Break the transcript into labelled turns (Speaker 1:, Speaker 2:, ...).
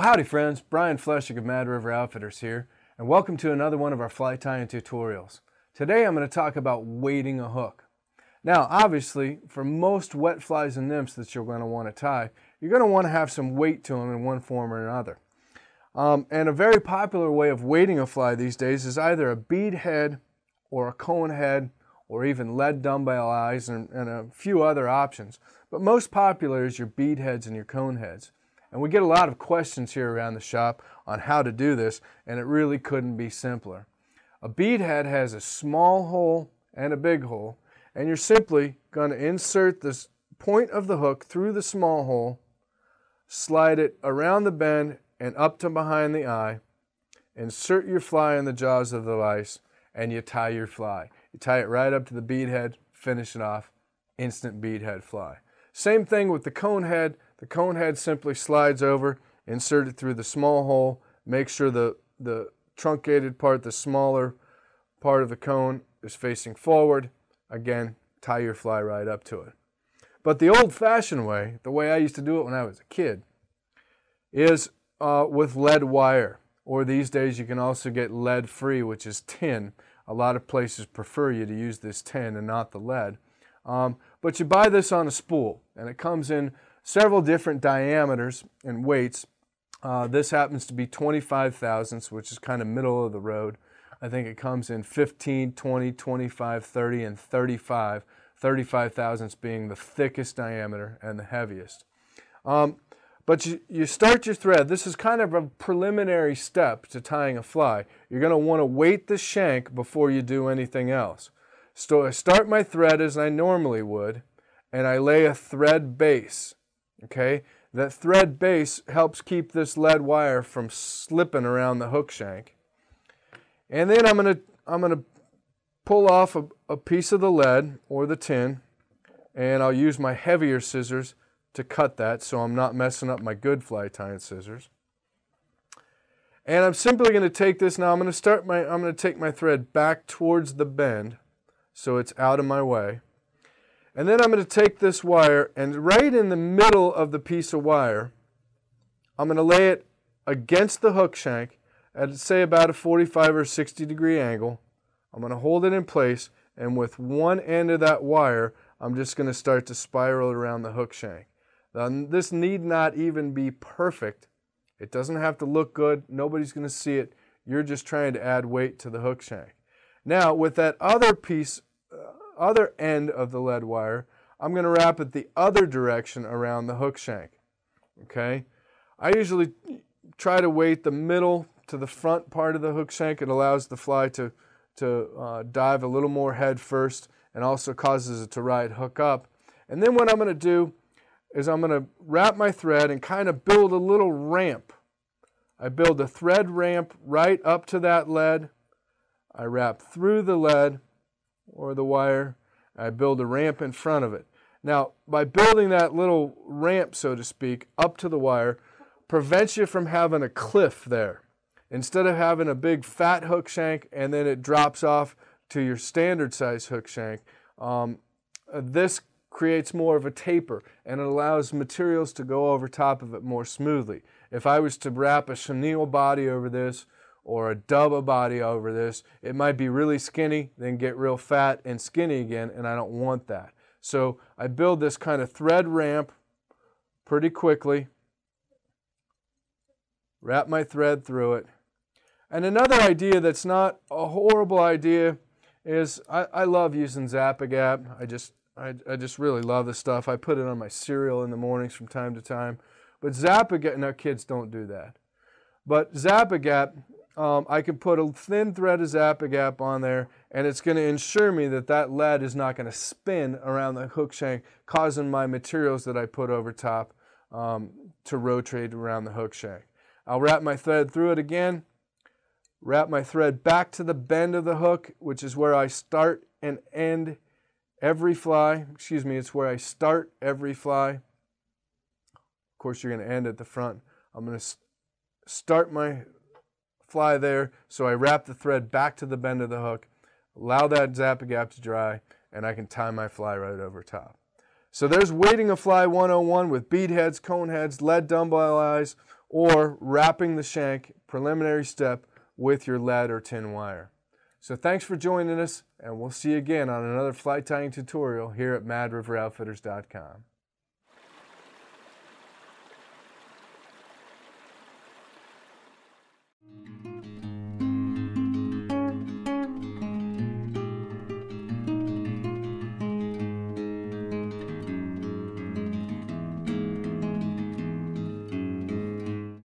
Speaker 1: Well, howdy friends, Brian Flechsig of Mad River Outfitters here, and welcome to another one of our fly tying tutorials. Today I'm going to talk about weighting a hook. Now obviously, for most wet flies and nymphs that you're going to want to tie, you're going to want to have some weight to them in one form or another. And a very popular way of weighting a fly these days is either a bead head or a cone head or even lead dumbbell eyes and a few other options. But most popular is your bead heads and your cone heads. And we get a lot of questions here around the shop on how to do this, and it really couldn't be simpler. A bead head has a small hole and a big hole, and you're simply going to insert this point of the hook through the small hole, slide it around the bend and up to behind the eye, insert your fly in the jaws of the vise, and you tie your fly. You tie it right up to the bead head, finish it off, instant bead head fly. Same thing with the cone head. The cone head simply slides over, insert it through the small hole, make sure the truncated part, the smaller part of the cone is facing forward. Again, tie your fly right up to it. But the old-fashioned way, the way I used to do it when I was a kid, is with lead wire. Or these days you can also get lead-free, which is tin. A lot of places prefer you to use this tin and not the lead. But you buy this on a spool, and it comes in several different diameters and weights. This happens to be 25 thousandths, which is kind of middle of the road. I think it comes in 15, 20, 25, 30, and 35. 35 thousandths being the thickest diameter and the heaviest. But you start your thread. This is kind of a preliminary step to tying a fly. You're going to want to weight the shank before you do anything else. So I start my thread as I normally would, and I lay a thread base. Okay, that thread base helps keep this lead wire from slipping around the hook shank. And then I'm gonna pull off a piece of the lead or the tin, and I'll use my heavier scissors to cut that so I'm not messing up my good fly tying scissors. And I'm simply going to take this now. I'm going to take my thread back towards the bend so it's out of my way. And then I'm going to take this wire, and right in the middle of the piece of wire, I'm going to lay it against the hook shank at, say, about a 45 or 60 degree angle. I'm going to hold it in place, and with one end of that wire, I'm just going to start to spiral around the hook shank. Now, this need not even be perfect. It doesn't have to look good. Nobody's going to see it. You're just trying to add weight to the hook shank. Now, with that other piece, other end of the lead wire, I'm going to wrap it the other direction around the hook shank. Okay? I usually try to weight the middle to the front part of the hook shank. It allows the fly to dive a little more head first and also causes it to ride hook up. And then what I'm going to do is I'm going to wrap my thread and kind of build a little ramp. I build a thread ramp right up to that lead. I wrap through the lead or the wire. I build a ramp in front of it. Now, by building that little ramp, so to speak, up to the wire, prevents you from having a cliff there. Instead of having a big fat hook shank and then it drops off to your standard size hook shank, this creates more of a taper and it allows materials to go over top of it more smoothly. If I was to wrap a chenille body over this or a dubba body over this, it might be really skinny, then get real fat and skinny again, and I don't want that. So I build this kind of thread ramp pretty quickly, wrap my thread through it. And another idea that's not a horrible idea is I love using Zap-A-Gap. I just really love this stuff. I put it on my cereal in the mornings from time to time. But Zap-A-Gap, no, kids don't do that. But Zap-A-Gap, I can put a thin thread of Zap-A-Gap on there, and it's going to ensure me that that lead is not going to spin around the hook shank, causing my materials that I put over top to rotate around the hook shank. I'll wrap my thread through it again, wrap my thread back to the bend of the hook, which is where I start and end every fly. Excuse me, it's where I start every fly. Of course, you're going to end at the front. I'm going to start my fly there, so I wrap the thread back to the bend of the hook, allow that Zap-A-Gap to dry, and I can tie my fly right over top. So there's weighting a fly 101 with bead heads, cone heads, lead dumbbell eyes, or wrapping the shank preliminary step with your lead or tin wire. So thanks for joining us, and we'll see you again on another fly tying tutorial here at MadRiverOutfitters.com.